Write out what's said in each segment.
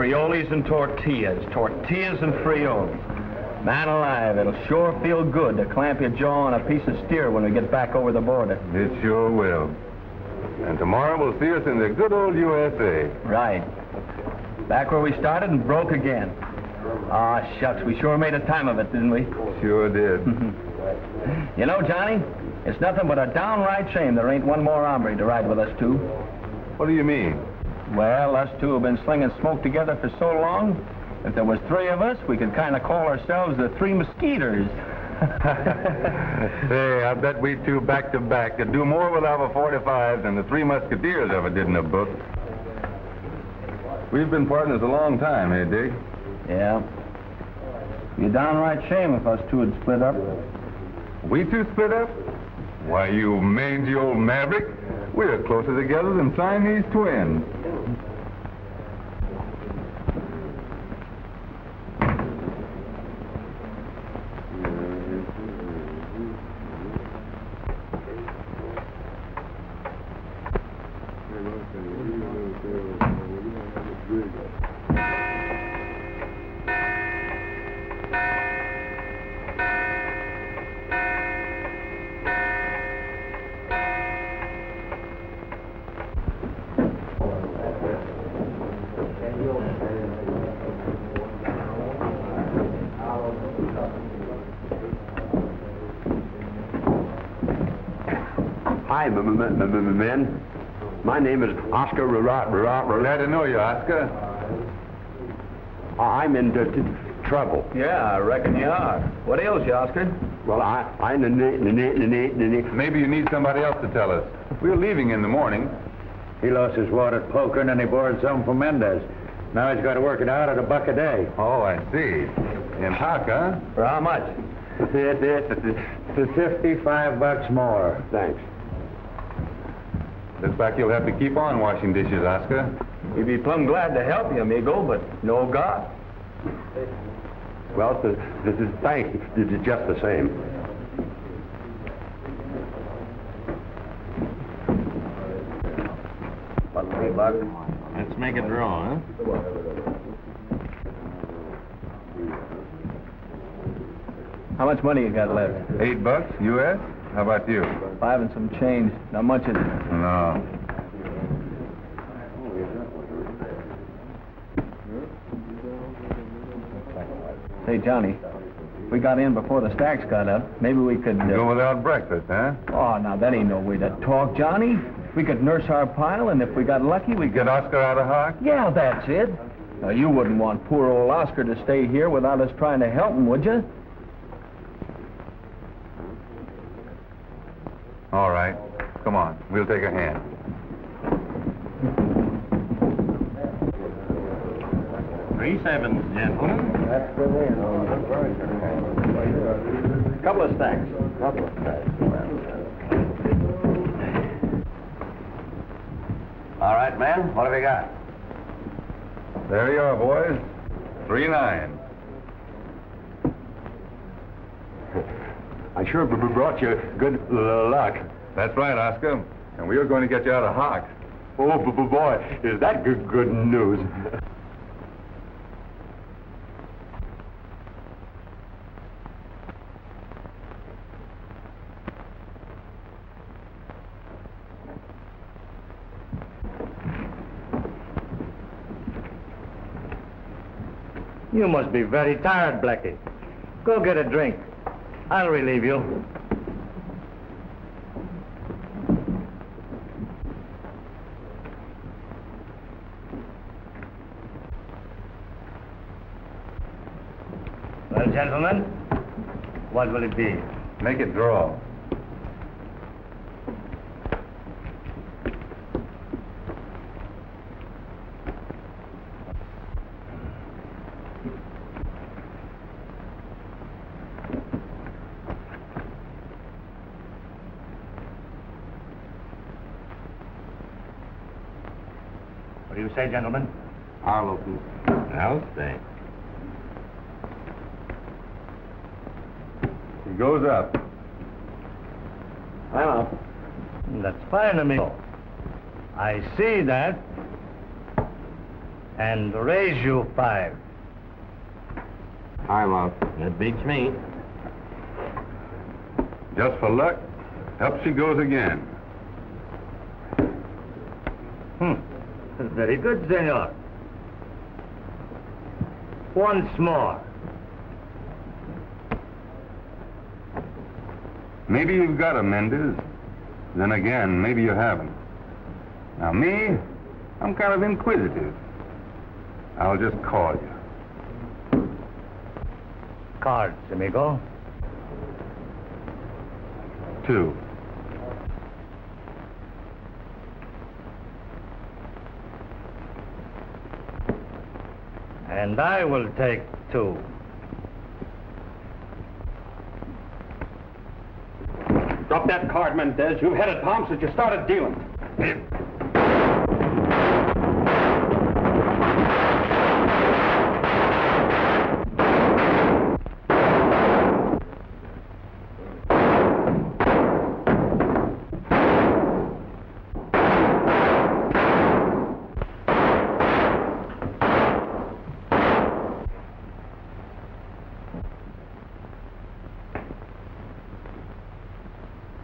Frioles and tortillas. Tortillas and frioles. Man alive, it'll sure feel good to clamp your jaw on a piece of steer when we get back over the border. It sure will. And tomorrow we'll see us in the good old USA. Right. Back where we started and broke again. Ah, shucks, we sure made a time of it, didn't we? Sure did. You know, Johnny, it's nothing but a downright shame there ain't one more hombre to ride with us two. What do you mean? Well, us two have been slinging smoke together for so long, if there was three of us, we could kind of call ourselves the Three Mosquitoes. Say, I bet we two back to back could do more with our 45 than the Three Musketeers ever did in a book. We've been partners a long time, eh, Dick? Yeah. Be a downright shame if us two had split up. We two split up? Why, you mangy old maverick, we're closer together than Siamese twins. Hi, men. My name is Oscar Glad to know you, Oscar. I'm in trouble. Yeah, I reckon you are. What ails you, Oscar? Well, Maybe you need somebody else to tell us. We're leaving in the morning. He lost his wad at poker and then he borrowed some from Mendez. Now he's got to work it out at $1 a day. Oh, I see. In hock, huh? For how much? For $55 more. Thanks. Looks like you'll have to keep on washing dishes, Oscar. We'd be plumb glad to help you, amigo, but no God. Well, thanks. Just the same. About $3. Let's make it draw, huh? How much money you got left? $8 U.S.? How about you? 5 and some change. Not much is it? No. Say, Johnny, if we got in before the stacks got up, maybe we could... Go without breakfast, huh? Oh, now, that ain't no way to talk, Johnny. We could nurse our pile, and if we got lucky, we could... Get Oscar out of hock? Yeah, that's it. Now, you wouldn't want poor old Oscar to stay here without us trying to help him, would you? All right. Come on. We'll take a hand. $3.7, gentlemen. That's good. Couple of stacks. All right, man. What have we got? There you are, boys. 3-9. I sure brought you good luck. That's right, Oscar. And we are going to get you out of hock. Oh, boy, is that good news. You must be very tired, Blackie. Go get a drink. I'll relieve you. Well, gentlemen, what will it be? Make it draw. What do you say, gentlemen? I'll open. I'll stay. He goes up. I'm up. That's fine, amigo. I see that. And raise you 5. I'm out. That beats me. Just for luck, up she goes again. Very good, senor. Once more. Maybe you've got a Mendez. Then again, maybe you haven't. Now me, I'm kind of inquisitive. I'll just call you. Cards, amigo. 2. And I will take 2. Drop that card, Mendez. You've had it palm since you started dealing.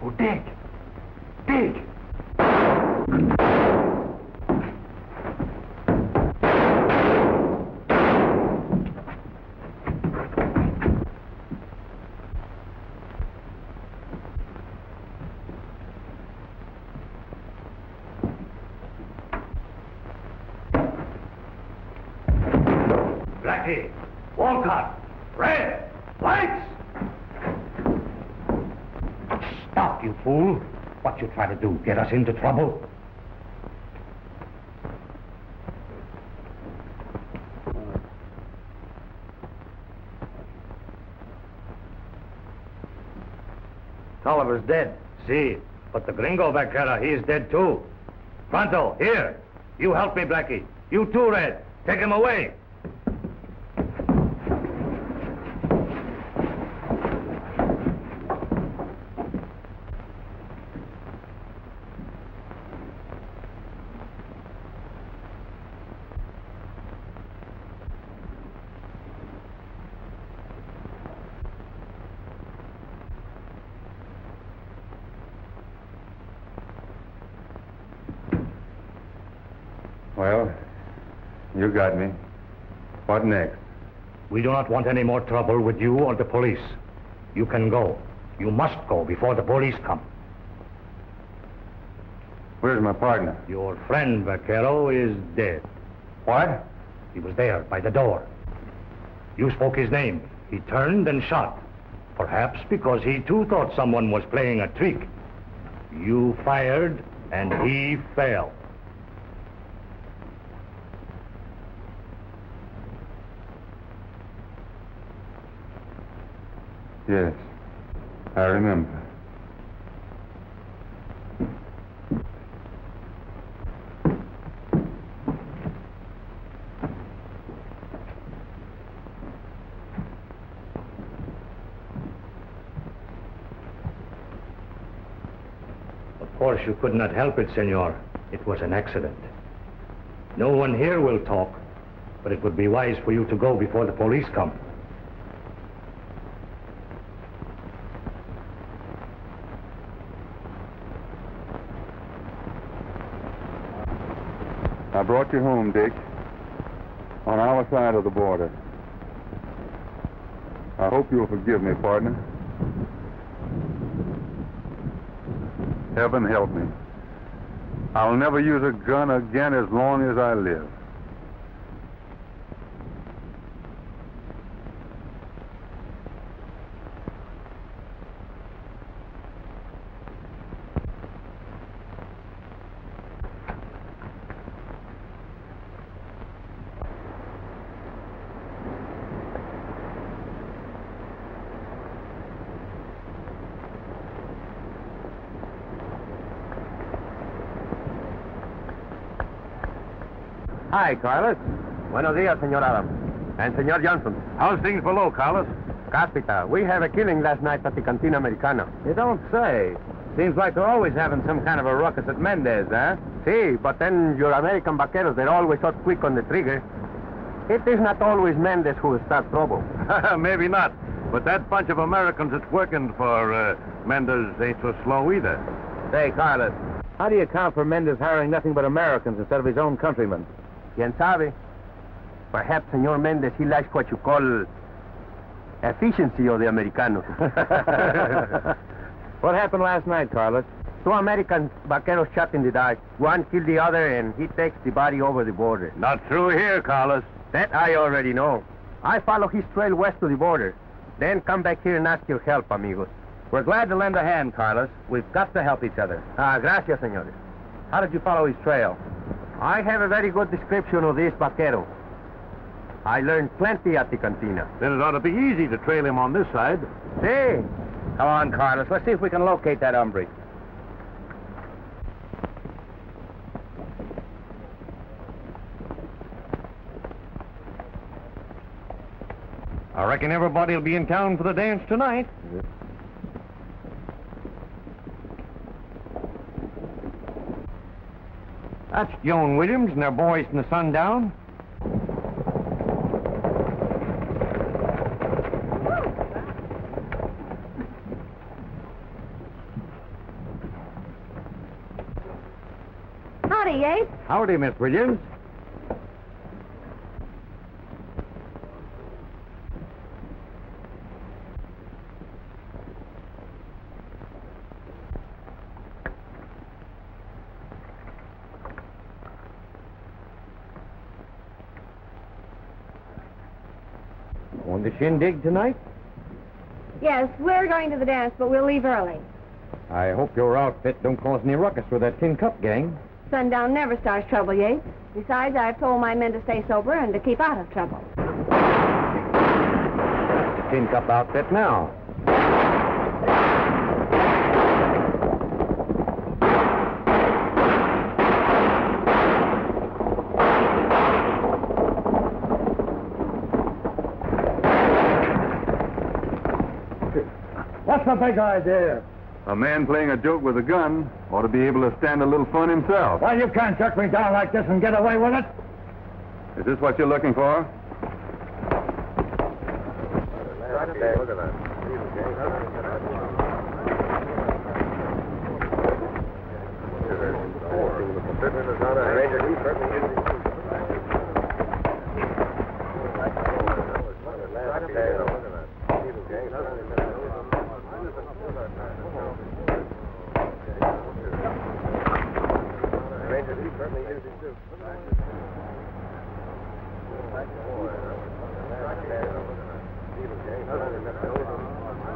Oh, dig! Dig! Blackie, Walcott, Red, lights! Stop, you fool. What you try to do, get us into trouble? Tolliver's dead. See, but the gringo vaquera, he is dead too. Pronto, here. You help me, Blackie. You too, Red. Take him away. Well, you got me. What next? We do not want any more trouble with you or the police. You can go. You must go before the police come. Where's my partner? Your friend, Vaquero, is dead. What? He was there by the door. You spoke his name. He turned and shot. Perhaps because he too thought someone was playing a trick. You fired and he fell. Yes, I remember. Of course, you could not help it, senor. It was an accident. No one here will talk, but it would be wise for you to go before the police come. I brought you home, Dick. On our side of the border. I hope you'll forgive me, partner. Heaven help me. I'll never use a gun again as long as I live. Hi, Carlos. Buenos dias, Senor Adams. And Senor Johnson. How's things below, Carlos? Capita, we have a killing last night at the Cantina Americana. You don't say. Seems like they're always having some kind of a ruckus at Mendez, huh? See, but then your American vaqueros, they're always so quick on the trigger. It is not always Mendez who will start trouble. Maybe not. But that bunch of Americans that's working for Mendez ain't so slow either. Say, Carlos, how do you account for Mendez hiring nothing but Americans instead of his own countrymen? Quien sabe? Perhaps Senor Mendez, he lacks what you call efficiency of the Americanos. What happened last night, Carlos? 2 American vaqueros shot in the dark. One killed the other, and he takes the body over the border. Not through here, Carlos. That I already know. I follow his trail west to the border. Then come back here and ask your help, amigos. We're glad to lend a hand, Carlos. We've got to help each other. Gracias, senores. How did you follow his trail? I have a very good description of this vaquero. I learned plenty at the cantina. Then it ought to be easy to trail him on this side. See? Come on, Carlos. Let's see if we can locate that hombre. I reckon everybody will be in town for the dance tonight. That's Joan Williams and their boys from the Sundown. Howdy, Yates. Howdy, Miss Williams. On the shindig tonight? Yes, we're going to the dance, but we'll leave early. I hope your outfit don't cause any ruckus with that Tin Cup gang. Sundown never starts trouble, Yates. Besides, I've told my men to stay sober and to keep out of trouble. The Tin Cup outfit now. What's the big idea? A man playing a joke with a gun ought to be able to stand a little fun himself. Well, you can't chuck me down like this and get away with it. Is this what you're looking for?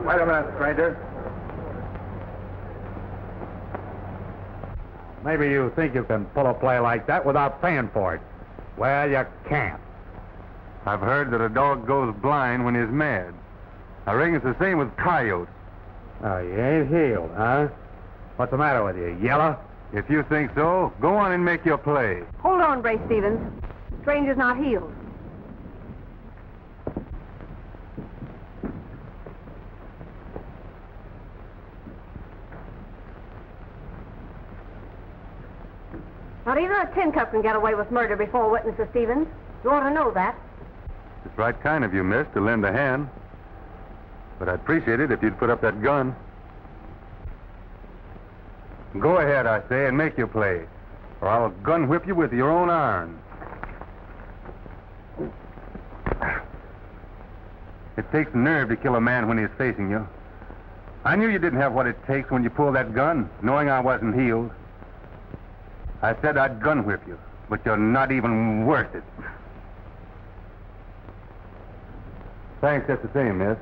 Wait a minute, stranger. Maybe you think you can pull a play like that without paying for it. Well, you can't. I've heard that a dog goes blind when he's mad. I reckon it's the same with coyotes. Oh, you ain't healed, huh? What's the matter with you, yellow? If you think so, go on and make your play. Hold on, Brace Stevens. Stranger's not healed. Not even a tin cup can get away with murder before witnesses, Stevens. You ought to know that. It's right kind of you, miss, to lend a hand. But I'd appreciate it if you'd put up that gun. Go ahead, I say, and make your play, or I'll gun whip you with your own iron. It takes nerve to kill a man when he's facing you. I knew you didn't have what it takes when you pulled that gun, knowing I wasn't healed. I said I'd gun whip you, but you're not even worth it. Thanks just the same, miss.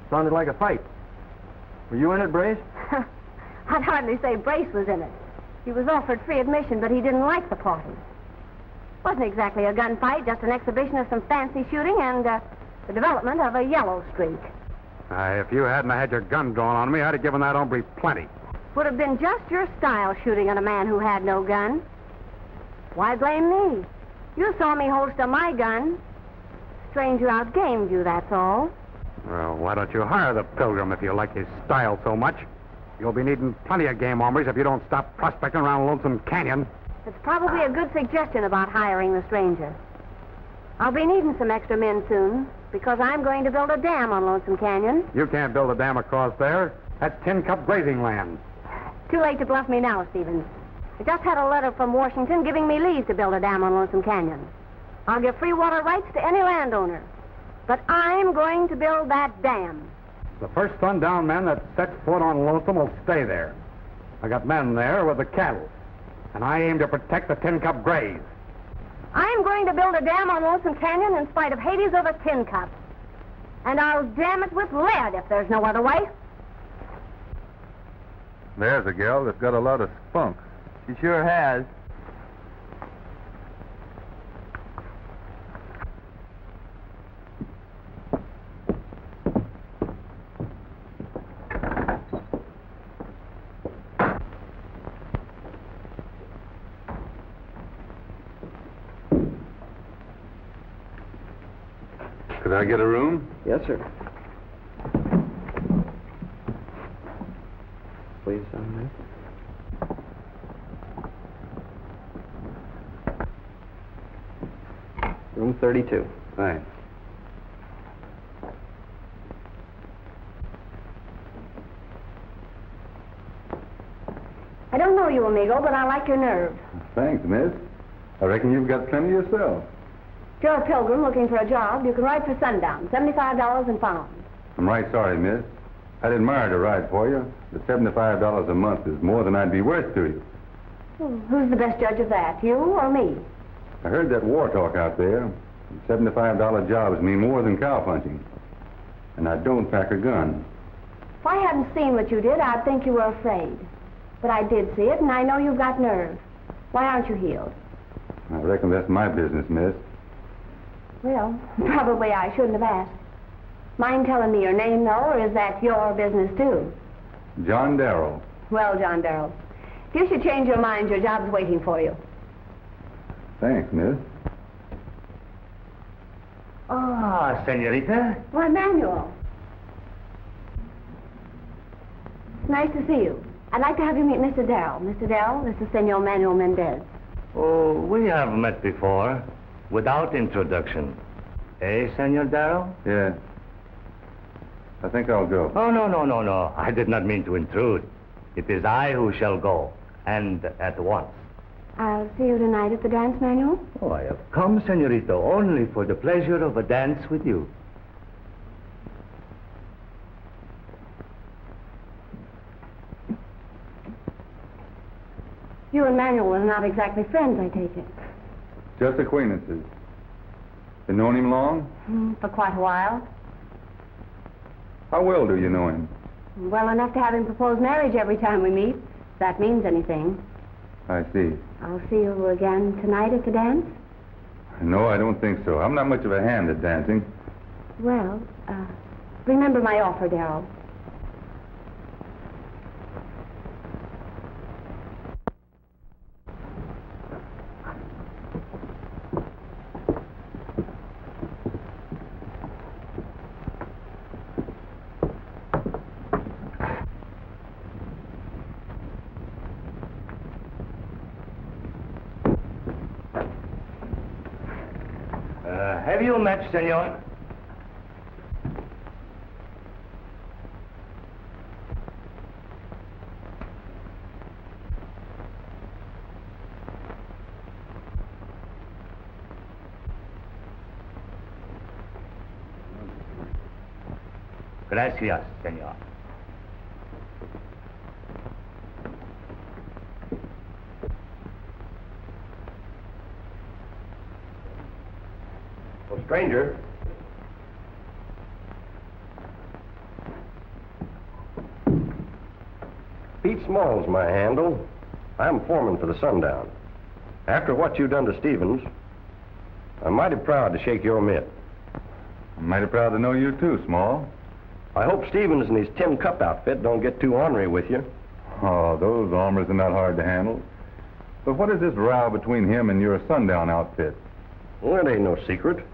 Sounded like a fight. Were you in it, Brace? I'd hardly say Brace was in it. He was offered free admission, but he didn't like the party. Wasn't exactly a gunfight, just an exhibition of some fancy shooting and the development of a yellow streak. If you hadn't had your gun drawn on me, I'd have given that hombre plenty. Would have been just your style shooting at a man who had no gun. Why blame me? You saw me holster my gun. Stranger outgamed you, that's all. Well, why don't you hire the Pilgrim if you like his style so much? You'll be needing plenty of game hombres if you don't stop prospecting around Lonesome Canyon. It's probably a good suggestion about hiring the stranger. I'll be needing some extra men soon, because I'm going to build a dam on Lonesome Canyon. You can't build a dam across there. That's Tin Cup grazing land. Too late to bluff me now, Stevens. I just had a letter from Washington giving me leave to build a dam on Lonesome Canyon. I'll give free water rights to any landowner. But I'm going to build that dam. The first sundown man that sets foot on Lonesome will stay there. I got men there with the cattle, and I aim to protect the Tin Cup graze. I'm going to build a dam on Lonesome Canyon in spite of Hades or the Tin Cup. And I'll dam it with lead if there's no other way. There's a gal that's got a lot of spunk. She sure has. Could I get a room? Yes, sir. Please sign that. Room 32. Thanks. I don't know you, amigo, but I like your nerve. Thanks, miss. I reckon you've got plenty yourself. If you're a pilgrim looking for a job, you can ride for sundown, $75 and found. I'm right sorry, miss. I'd admire to ride for you. The $75 a month is more than I'd be worth to you. Who's the best judge of that, you or me? I heard that war talk out there. $75 jobs mean more than cow punching. And I don't pack a gun. If I hadn't seen what you did, I'd think you were afraid. But I did see it, and I know you've got nerve. Why aren't you healed? I reckon that's my business, miss. Well, probably I shouldn't have asked. Mind telling me your name, though, or is that your business, too? John Darrell. Well, John Darrell, if you should change your mind, your job's waiting for you. Thanks, miss. Ah, senorita. Why, Manuel. It's nice to see you. I'd like to have you meet Mr. Darrell. Mr. Darrell, this is Senor Manuel Mendez. Oh, we have met before, without introduction. Eh, Senor Darrell? Yeah. I think I'll go. Oh, no. I did not mean to intrude. It is I who shall go, and at once. I'll see you tonight at the dance, Manuel. Oh, I have come, senorita, only for the pleasure of a dance with you. You and Manuel are not exactly friends, I take it. Just acquaintances. You known him long? For quite a while. How well do you know him? Well enough to have him propose marriage every time we meet, if that means anything. I see. I'll see you again tonight at the dance? No, I don't think so. I'm not much of a hand at dancing. Well, remember my offer, Darrell. Have you met, senor? Gracias, senor. Oh, stranger. Pete Small's my handle. I'm foreman for the Sundown. After what you've done to Stevens, I'm mighty proud to shake your mitt. I'm mighty proud to know you too, Small. I hope Stevens and his tin cup outfit don't get too ornery with you. Oh, those armors are not hard to handle. But what is this row between him and your sundown outfit? Well, it ain't no secret.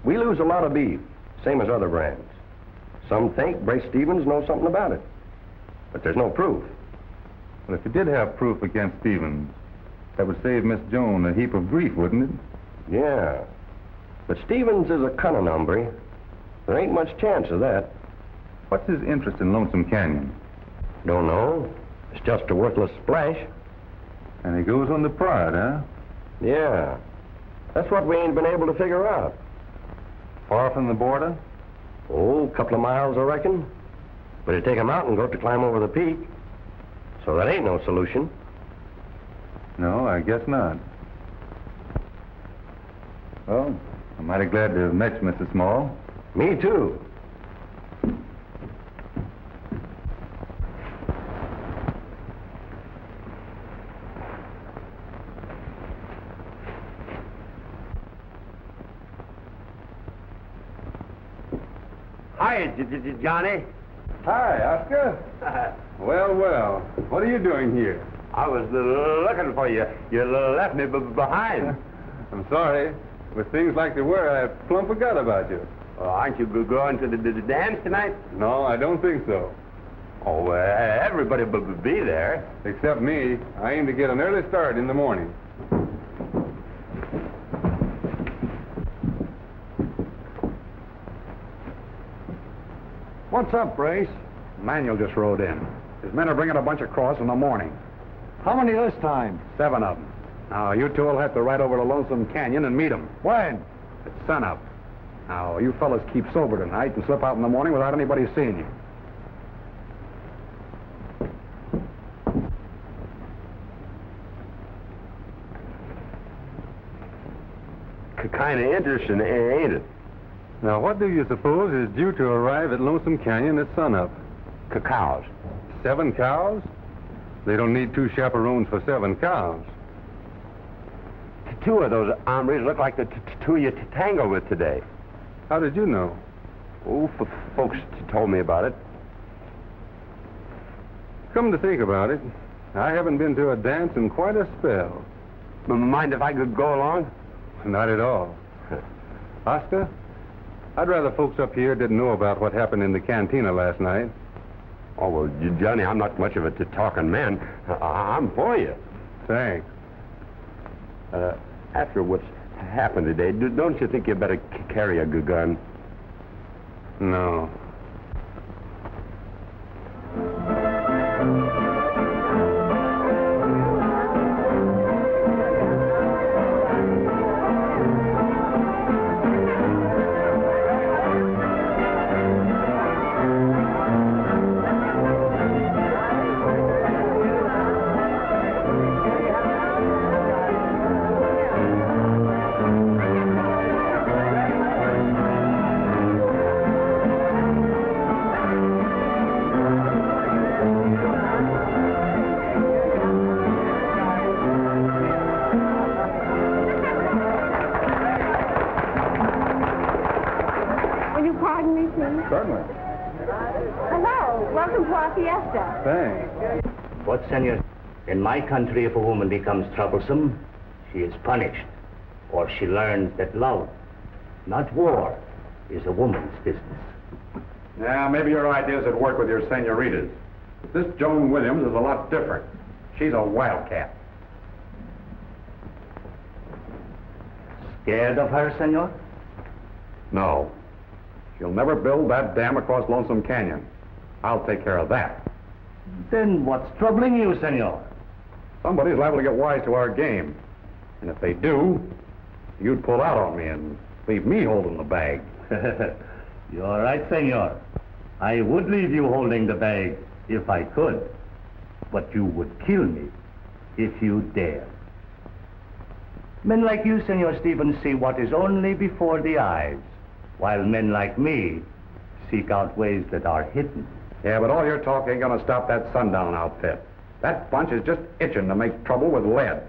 We lose a lot of beef, same as other brands. Some think Brace Stevens knows something about it, but there's no proof. Well, if you did have proof against Stevens, that would save Miss Joan a heap of grief, wouldn't it? Yeah, but Stevens is a cunning hombre. There ain't much chance of that. What's his interest in Lonesome Canyon? Don't know. It's just a worthless splash. And he goes on the pride, huh? Yeah, that's what we ain't been able to figure out. Far from the border? Oh, a couple of miles, I reckon. But it'd take a mountain goat to climb over the peak. So that ain't no solution. No, I guess not. Well, I'm mighty glad to have met you, Mrs. Small. Me too. Hi, Johnny. Hi, Oscar. Well, well. What are you doing here? I was looking for you. You left me behind. I'm sorry. With things like they were, I plumb forgot about you. Aren't you going to the dance tonight? No, I don't think so. Oh, everybody will be there. Except me. I aim to get an early start in the morning. What's up, Brace? Manuel just rode in. His men are bringing a bunch across in the morning. How many this time? 7 of them. Now, you two will have to ride over to Lonesome Canyon and meet them. When? At sunup. Now, you fellas keep sober tonight and slip out in the morning without anybody seeing you. Kind of interesting, ain't it? Now, what do you suppose is due to arrive at Lonesome Canyon at sunup? Cows. 7 cows? They don't need 2 chaperones for 7 cows. 2 of those hombres look like the 2 you tangled with today. How did you know? Oh, folks told me about it. Come to think about it, I haven't been to a dance in quite a spell. Mind if I could go along? Not at all. Oscar, I'd rather folks up here didn't know about what happened in the cantina last night. Oh, well, Johnny, I'm not much of a talking man. I'm for you. Thanks. After what's happened today, don't you think you better carry a gun? No. Certainly. Hello. Welcome to our fiesta. Thanks. But, senor, in my country, if a woman becomes troublesome, she is punished. Or she learns that love, not war, is a woman's business. Yeah, maybe your ideas would work with your senoritas. This Joan Williams is a lot different. She's a wildcat. Scared of her, senor? No. She'll never build that dam across Lonesome Canyon. I'll take care of that. Then what's troubling you, senor? Somebody's liable to get wise to our game. And if they do, you'd pull out on me and leave me holding the bag. You're right, senor. I would leave you holding the bag if I could. But you would kill me if you dare. Men like you, Senor Stevens, see what is only before the eyes, while men like me seek out ways that are hidden. Yeah, but all your talk ain't gonna stop that sundown outfit. That bunch is just itching to make trouble with lead.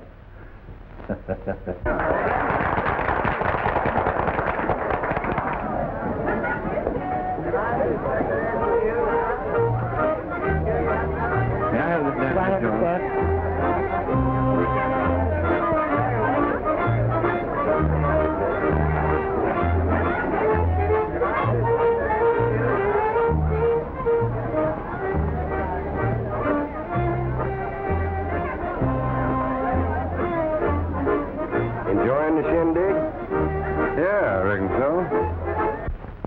Yeah, I reckon so.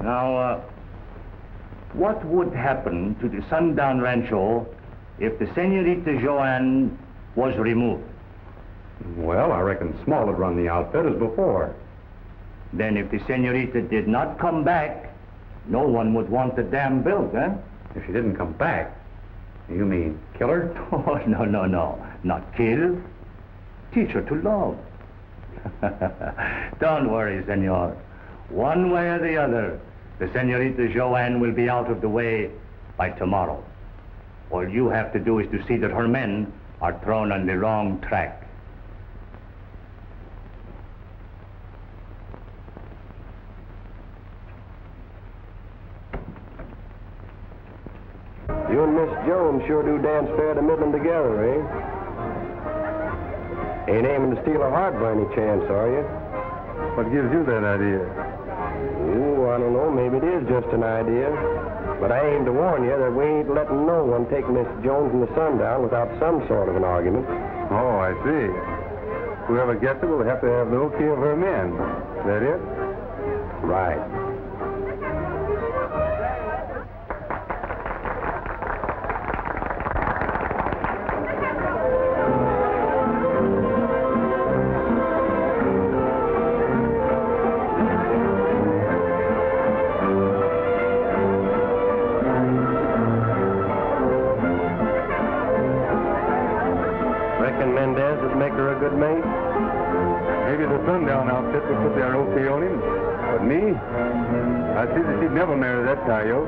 Now, what would happen to the Sundown Rancho if the Senorita Joanne was removed? Well, I reckon Small would run the outfit as before. Then if the Senorita did not come back, no one would want the dam built, eh? If she didn't come back, you mean kill her? Oh, no, no, no. Not kill. Teach her to love. Don't worry, senor. One way or the other, the Senorita Joanne will be out of the way by tomorrow. All you have to do is to see that her men are thrown on the wrong track. You and Miss Jones sure do dance fair to middling together, eh? Ain't aiming to steal her heart by any chance, are you? What gives you that idea? Ooh, I don't know. Maybe it is just an idea. But I aim to warn you that we ain't letting no one take Miss Jones and the Sundown without some sort of an argument. Oh, I see. Whoever gets it will have to have the okay of her men. That it? Right. Reckon Mendez would make her a good mate? Maybe the Sundown outfit would put their okay on him. But me? I see that she'd never marry that coyote,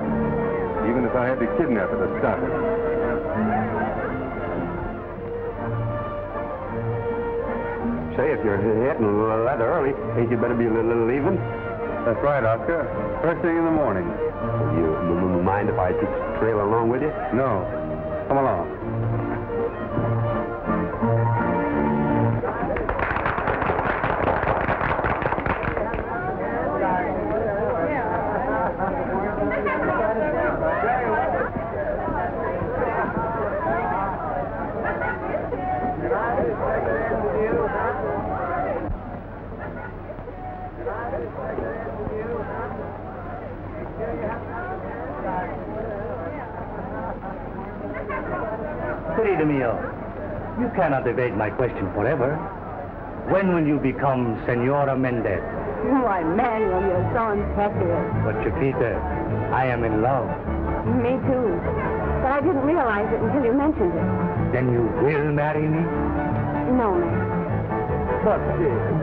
even if I had to kidnap her to stop it. Say, if you're hitting rather early, ain't you better be leaving? That's right, Oscar. First thing in the morning. You mind if I just trail along with you? No. Come along. Querido mío, you cannot evade my question forever. When will you become Senora Mendez? Why, Manuel, you're so impetuous. But Chiquita, I am in love. Me too. But I didn't realize it until you mentioned it. Then you will marry me? No, man.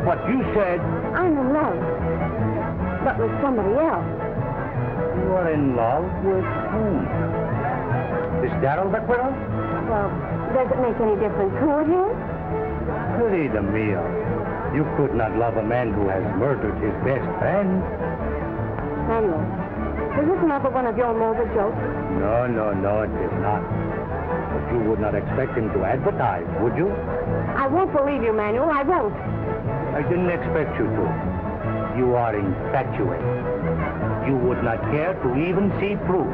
But you said... I'm in love. But with somebody else. You are in love with whom? This Darrell Bequero? Well, does it make any difference who it is? Querida mia, you could not love a man who has murdered his best friend. Manuel, is this another one of your mobile jokes? No, it is not. But you would not expect him to advertise, would you? I won't believe you, Manuel. I won't. I didn't expect you to. You are infatuated. You would not care to even see proofs.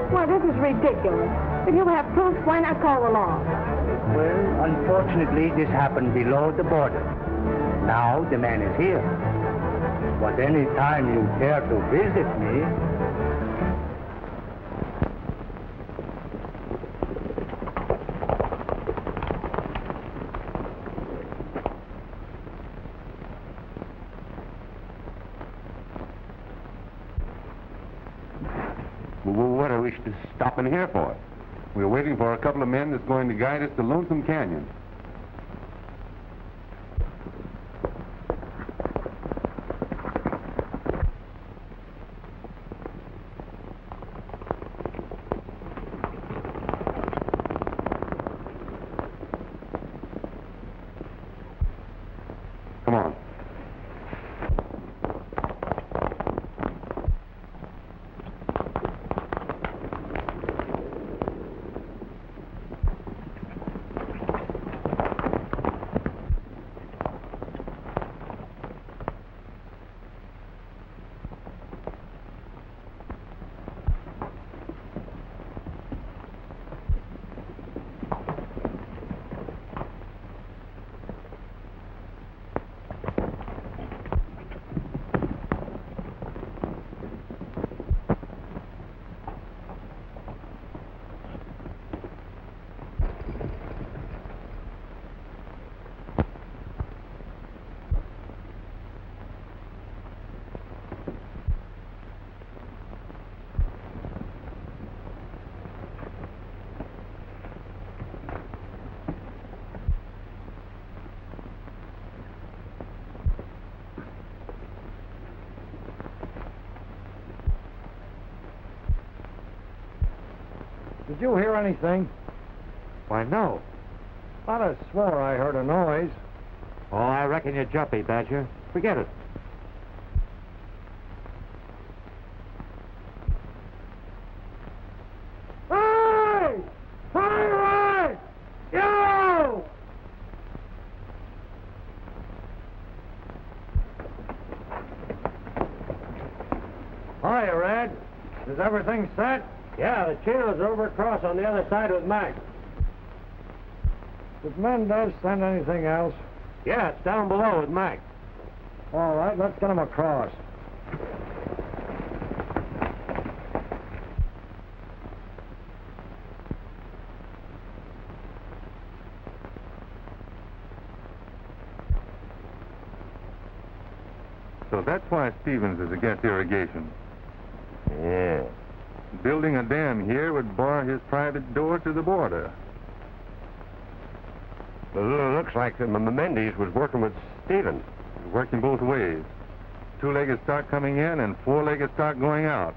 Why, this is ridiculous. If you have proof, why not call the law? Well, unfortunately, this happened below the border. Now the man is here. But any time you care to visit me... Well, what are we stopping here for? We're waiting for a couple of men that's going to guide us to Lonesome Canyon. Come on. Did you hear anything? Why, no. Thought I swore I heard a noise. Oh, I reckon you're jumpy, Badger. Forget it. Hey! Hey! You! Hiya, Red. Is everything set? Yeah, the chairs are over across on the other side with Mac. Did Mendez send anything else? Yeah, it's down below with Mac. All right, let's get him across. So that's why Stevens is against irrigation. Yeah. Building a dam here would bar his private door to the border. Looks like Mendes was working with Stevens. Working both ways. Two-legged stock coming in and four-legged stock going out.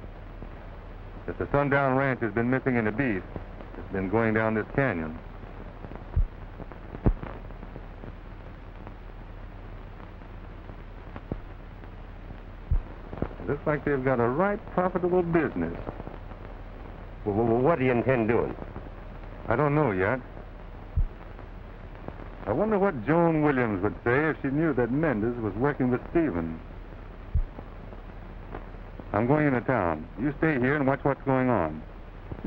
If the Sundown Ranch has been missing any beef, it's been going down this canyon. Looks like they've got a right profitable business. Well, what do you intend doing? I don't know yet. I wonder what Joan Williams would say if she knew that Mendez was working with Stevens. I'm going into town. You stay here and watch what's going on.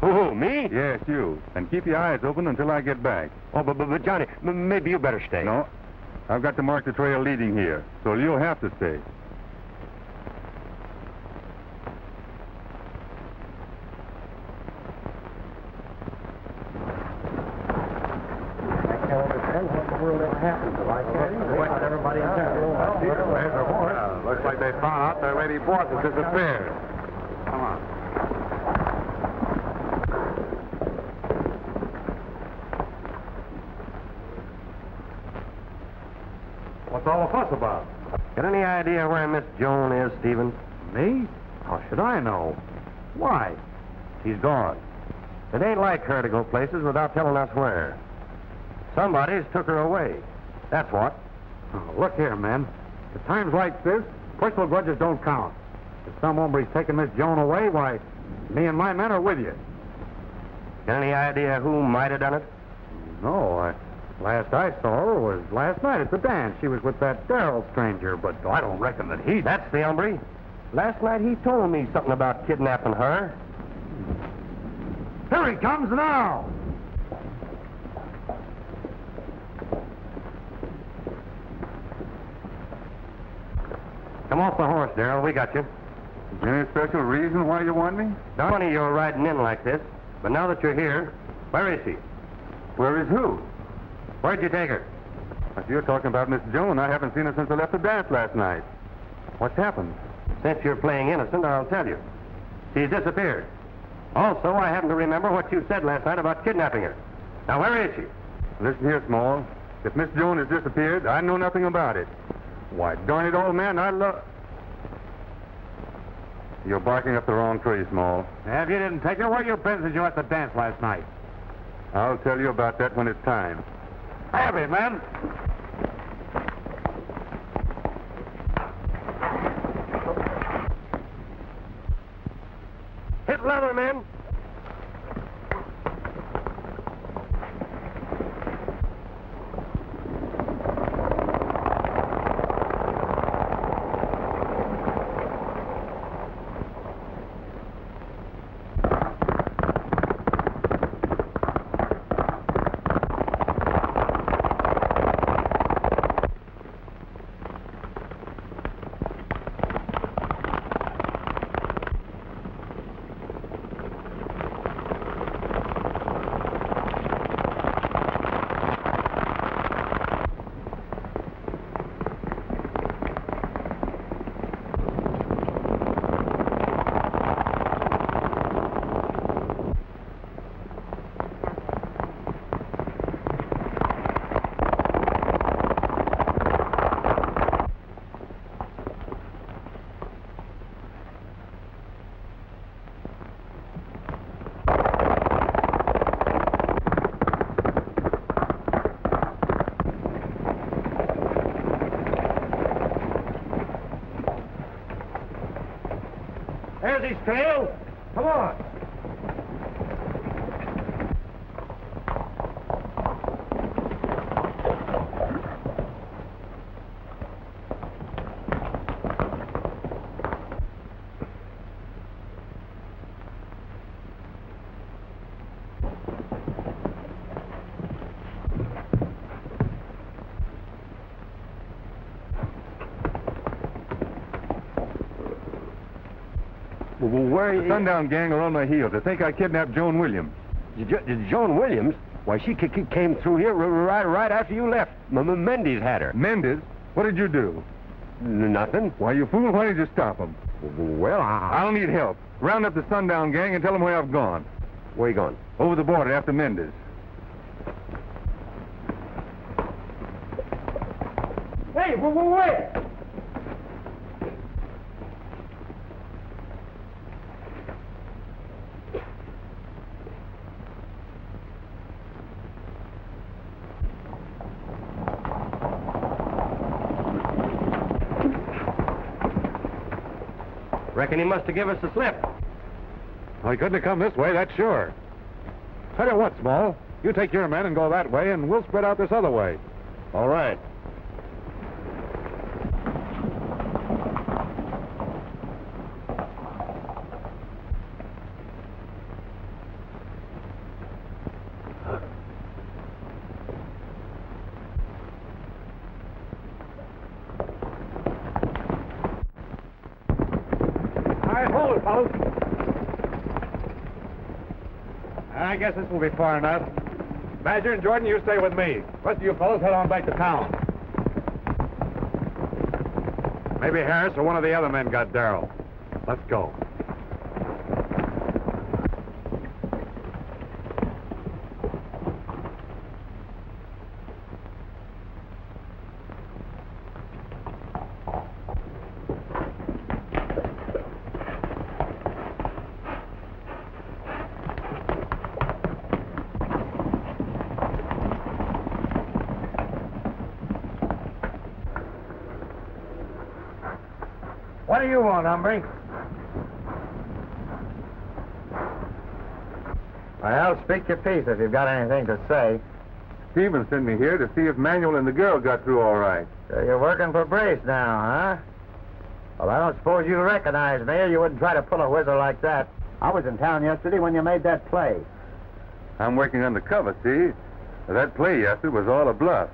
Who, me? Yes, you. And keep your eyes open until I get back. Oh, but Johnny, maybe you better stay. No. I've got to mark the trail leading here, so you'll have to stay. Looks like they found out their lady boss has disappeared. Come on. What's all the fuss about? Got any idea where Miss Joan is, Stevens? Me? How should I know? Why? She's gone. It ain't like her to go places without telling us where. Somebody's took her away. That's what. Oh, look here, men. At times like this, personal grudges don't count. If some hombre's taking Miss Joan away, why, me and my men are with you. Got any idea who might have done it? No, last I saw her was last night at the dance. She was with that Darrell stranger, but I don't reckon that he... That's the hombre. Last night he told me something about kidnapping her. Here he comes now! Come off the horse, Darrell. We got you. Any special reason why you want me? Funny you're riding in like this, but now that you're here, where is she? Where is who? Where'd you take her? If you're talking about Miss Joan, I haven't seen her since I left the dance last night. What's happened? Since you're playing innocent, I'll tell you. She's disappeared. Also, I happen to remember what you said last night about kidnapping her. Now, where is she? Listen here, Small. If Miss Joan has disappeared, I know nothing about it. Why, darn it, old man, I love... You're barking up the wrong tree, Small. If you didn't take her, where you been since you were at the dance last night? I'll tell you about that when it's time. Have it, man. Hit leather, men. his trail. Come on. Well, where The sundown gang are on my heels. They think I kidnapped Joan Williams. Joan Williams? Why, she came through here right after you left. Mendes had her. Mendes? What did you do? Nothing. Why, you fool, why did you stop them? Well, I'll need help. Round up the sundown gang and tell them where I've gone. Where you going? Over the border after Mendes. Hey, wait! Reckon he must have given us the slip. Well, he couldn't have come this way, that's sure. Tell you what, Small, you take your men and go that way, and we'll spread out this other way. All right. Hold it, fellas. I guess this will be far enough. Badger and Jordan, you stay with me. The rest of you fellows head on back to town. Maybe Harris or one of the other men got Darrell. Let's go. What do you want, hombre? Well, speak your piece if you've got anything to say. Stevens sent me here to see if Manuel and the girl got through all right. So you're working for Brace now, huh? Well, I don't suppose you recognize me, or you wouldn't try to pull a whizzer like that. I was in town yesterday when you made that play. I'm working undercover, see? That play yesterday was all a bluff.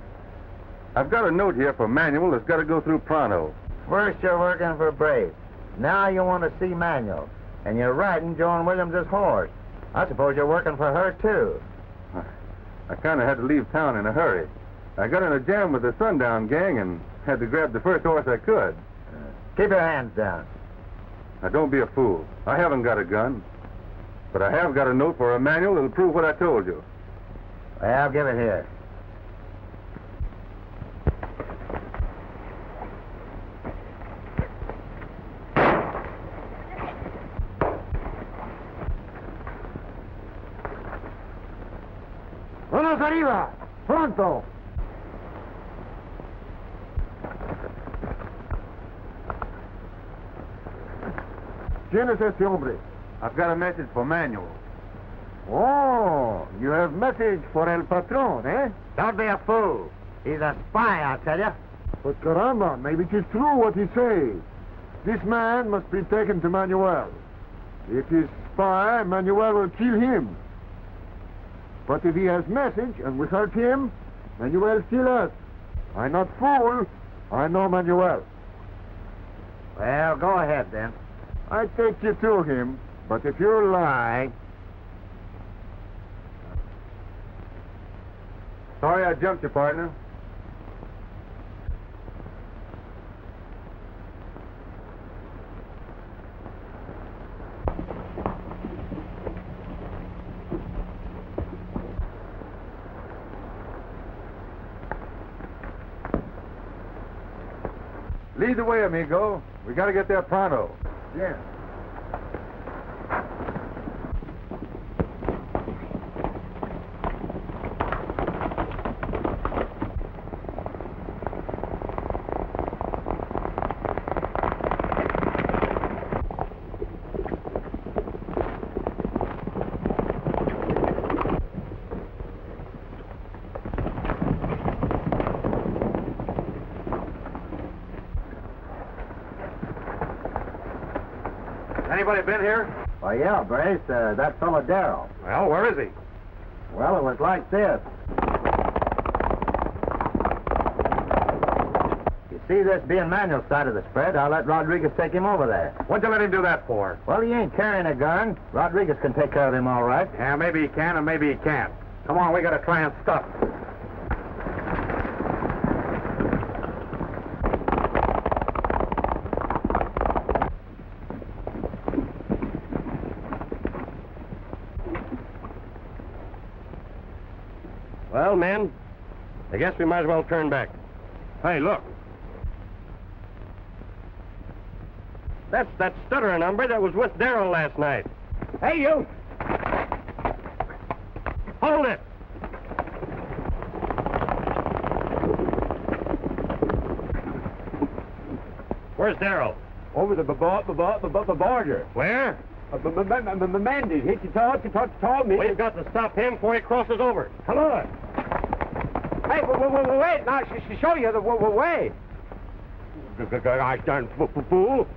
I've got a note here for Manuel that's got to go through pronto. First you're working for Brace. Now you want to see Manuel. And you're riding Joan Williams' horse. I suppose you're working for her, too. I kind of had to leave town in a hurry. I got in a jam with the sundown gang and had to grab the first horse I could. Keep your hands down. Now, don't be a fool. I haven't got a gun. But I have got a note for Manuel that'll prove what I told you. Well, give it here. ¡Vamos arriba! ¡Pronto! ¿Quién es este hombre? I've got a message for Manuel. Oh, you have message for el patron, eh? Don't be a fool. He's a spy, I tell you. But caramba, maybe it is true what he says. This man must be taken to Manuel. If he's spy, Manuel will kill him. But if he has message and we hurt him, Manuel kill us. I'm not fool. I know Manuel. Well, go ahead, then. I take you to him, but if you lie... Sorry I jumped you, partner. Lead the way, amigo. We gotta get there pronto. Yeah. Anybody been here? Well, yeah, Brace, that fellow Darrell. Well, where is he? Well, it was like this. You see this being Manuel's side of the spread, I'll let Rodriguez take him over there. What'd you let him do that for? Well, he ain't carrying a gun. Rodriguez can take care of him all right. Yeah, maybe he can and maybe he can't. Come on, we gotta try and stuff him. Well, men, I guess we might as well turn back. Hey, look. That's that stuttering number that was with Darrell last night. Hey, you! Hold it! Where's Darrell? Over the border. Where? Mandy, he told me. We've got to stop him before he crosses over. Come on. Hey, wait, now, show you the way. I done fool.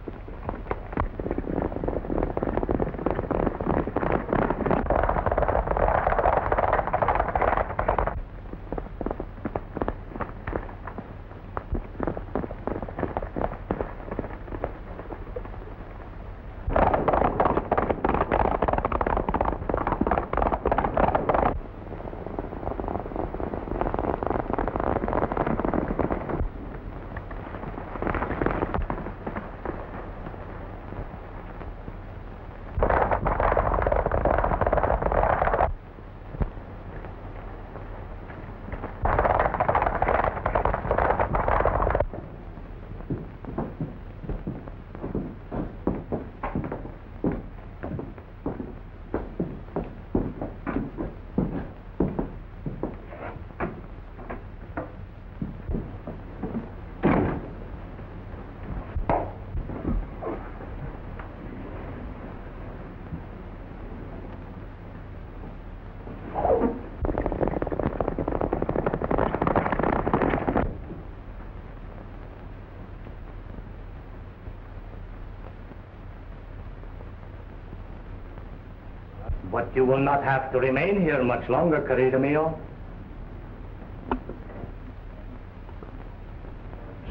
But you will not have to remain here much longer, querido mio.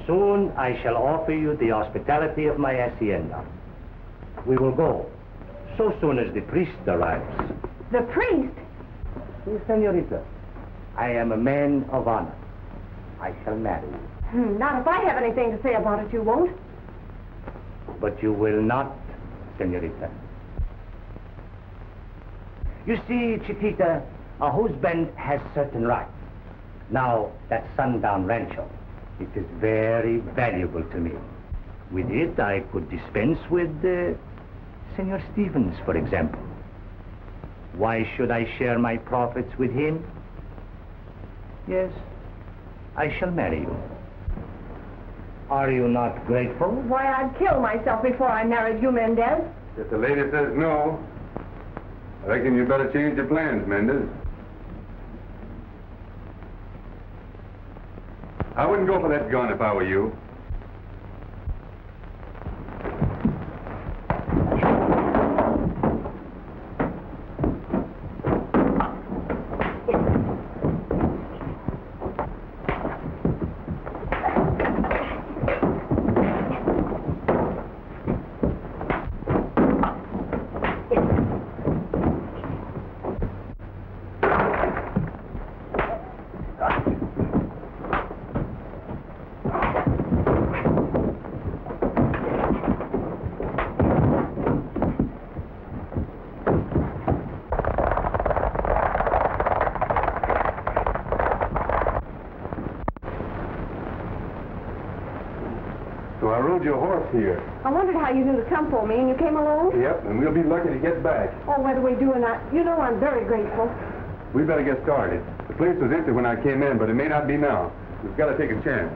Soon I shall offer you the hospitality of my hacienda. We will go, so soon as the priest arrives. The priest? Si, senorita. I am a man of honor. I shall marry you. Not if I have anything to say about it, you won't. But you will not, senorita. You see, Chiquita, a husband has certain rights. Now, that sundown rancho, it is very valuable to me. With it, I could dispense with Senor Stevens, for example. Why should I share my profits with him? Yes, I shall marry you. Are you not grateful? Why, I'd kill myself before I married you, Mendez. If the lady says no, I reckon you better change your plans, Mendez. I wouldn't go for that gun if I were you. So I rode your horse here. I wondered how you knew to come for me, and you came alone? Yep, and we'll be lucky to get back. Oh, whether we do or not, you know I'm very grateful. We better get started. The place was empty when I came in, but it may not be now. We've got to take a chance.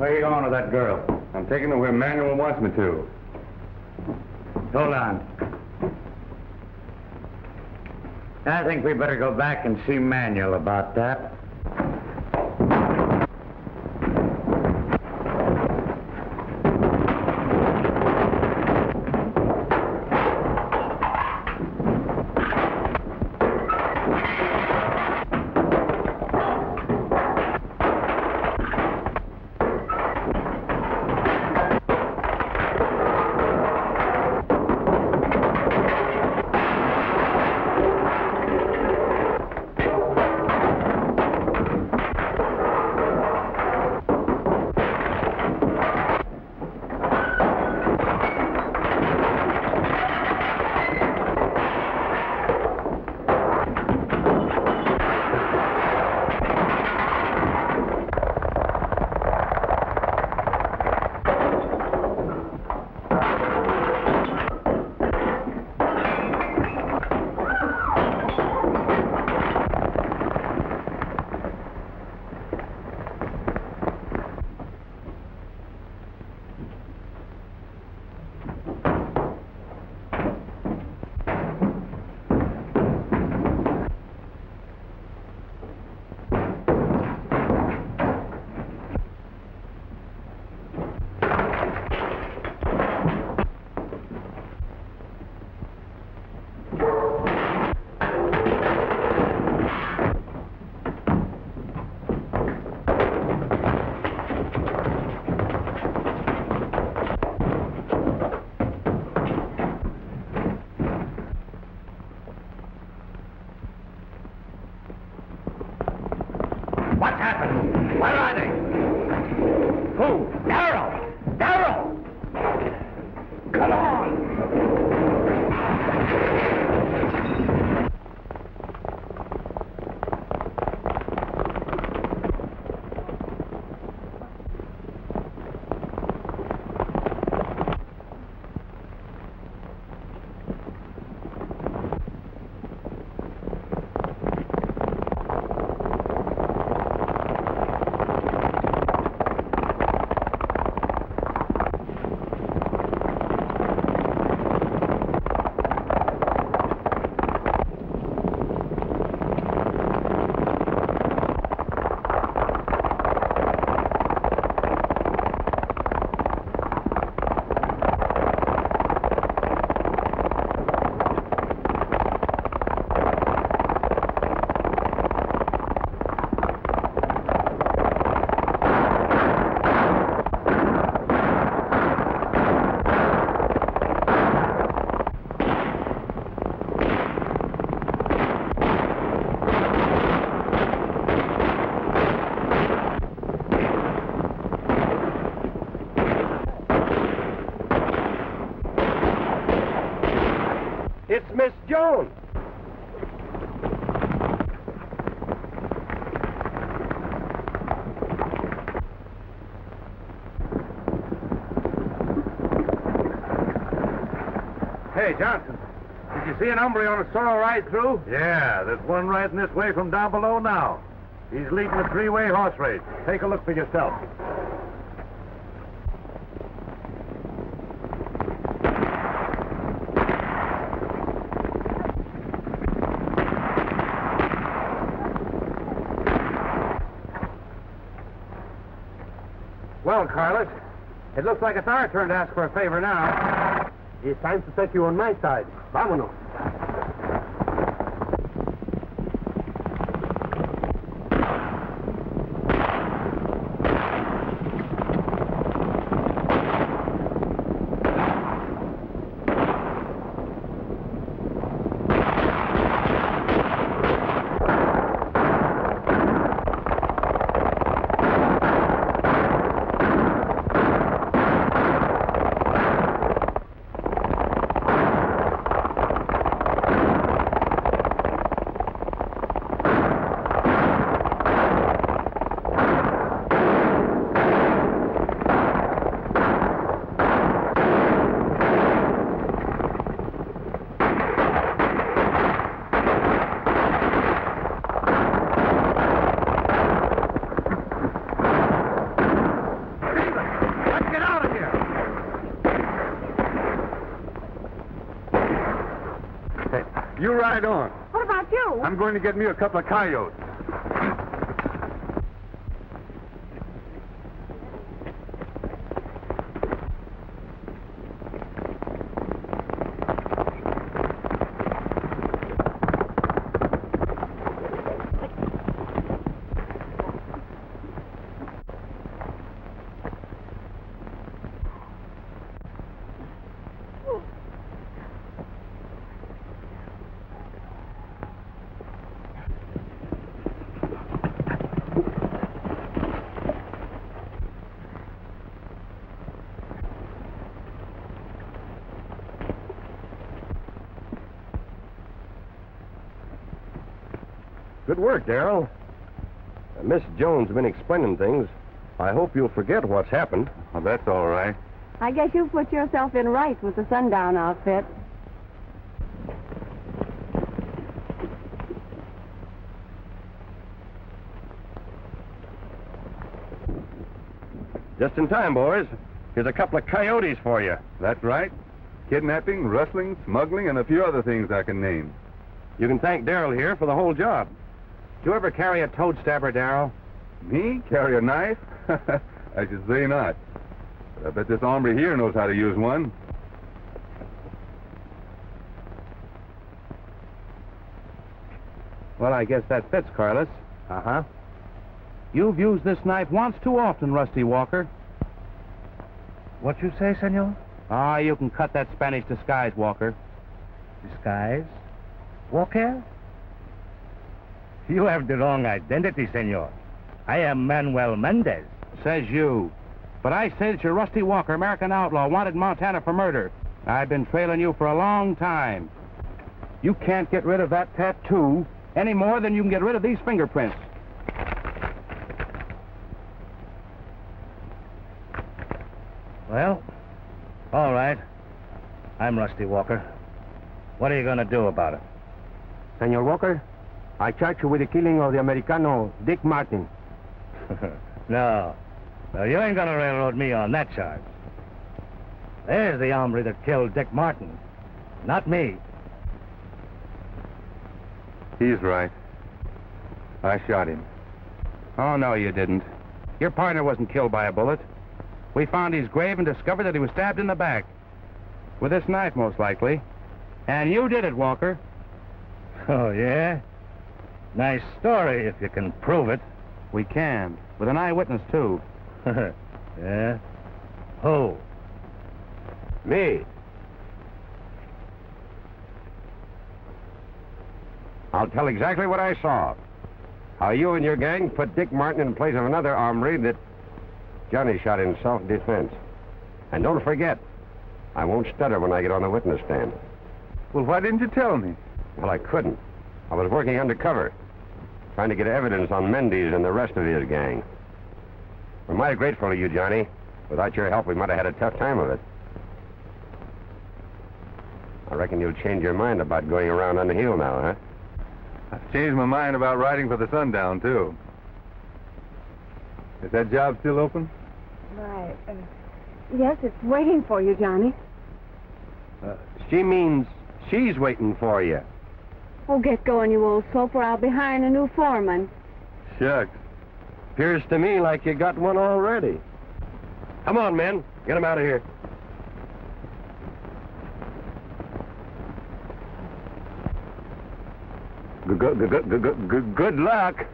Where are you going with that girl? I'm taking her where Manuel wants me to. Hold on. I think we better go back and see Manuel about that. What's happened? Where are they? Who? Darrell! Darrell! Come on! It's Miss Jones. Hey, Johnson, did you see an hombre on a sorrel ride through? Yeah, there's one riding this way from down below now. He's leading a three-way horse race. Take a look for yourself. Well, Carlos, it looks like it's our turn to ask for a favor now. It's time to take you on my side. Vámonos. You ride on. What about you? I'm going to get me a couple of coyotes. Good work, Darrell. Miss Jones has been explaining things. I hope you'll forget what's happened. Well, that's all right. I guess you put yourself in right with the sundown outfit. Just in time, boys. Here's a couple of coyotes for you. That's right. Kidnapping, rustling, smuggling, and a few other things I can name. You can thank Darrell here for the whole job. Did you ever carry a toad stabber, Darrell? Me? Carry a knife? I should say not. But I bet this hombre here knows how to use one. Well, I guess that fits, Carlos. Uh-huh. You've used this knife once too often, Rusty Walker. What you say, senor? Ah, you can cut that Spanish disguise, Walker. Disguise? Walker? You have the wrong identity, senor. I am Manuel Mendez. Says you. But I says you're Rusty Walker, American outlaw, wanted in Montana for murder. I've been trailing you for a long time. You can't get rid of that tattoo any more than you can get rid of these fingerprints. Well, all right. I'm Rusty Walker. What are you going to do about it? Senor Walker, I charge you with the killing of the Americano, Dick Martin. No, you ain't going to railroad me on that charge. There's the hombre that killed Dick Martin, not me. He's right. I shot him. Oh, no, you didn't. Your partner wasn't killed by a bullet. We found his grave and discovered that he was stabbed in the back. With this knife, most likely. And you did it, Walker. Oh, yeah? Nice story, if you can prove it. We can. With an eyewitness, too. Yeah? Who? Me. I'll tell exactly what I saw. How you and your gang put Dick Martin in place of another hombre that Johnny shot in self-defense. And don't forget, I won't stutter when I get on the witness stand. Well, why didn't you tell me? Well, I couldn't. I was working undercover, trying to get evidence on Mendes and the rest of his gang. We're mighty grateful to you, Johnny. Without your help, we might have had a tough time of it. I reckon you'll change your mind about going around on the hill now, huh? I've changed my mind about riding for the sundown, too. Is that job still open? Right. Yes, it's waiting for you, Johnny. She means she's waiting for you. Oh, get going, you old soap, or I'll be hiring a new foreman. Shucks. Appears to me like you got one already. Come on, men. Get him out of here. Good luck.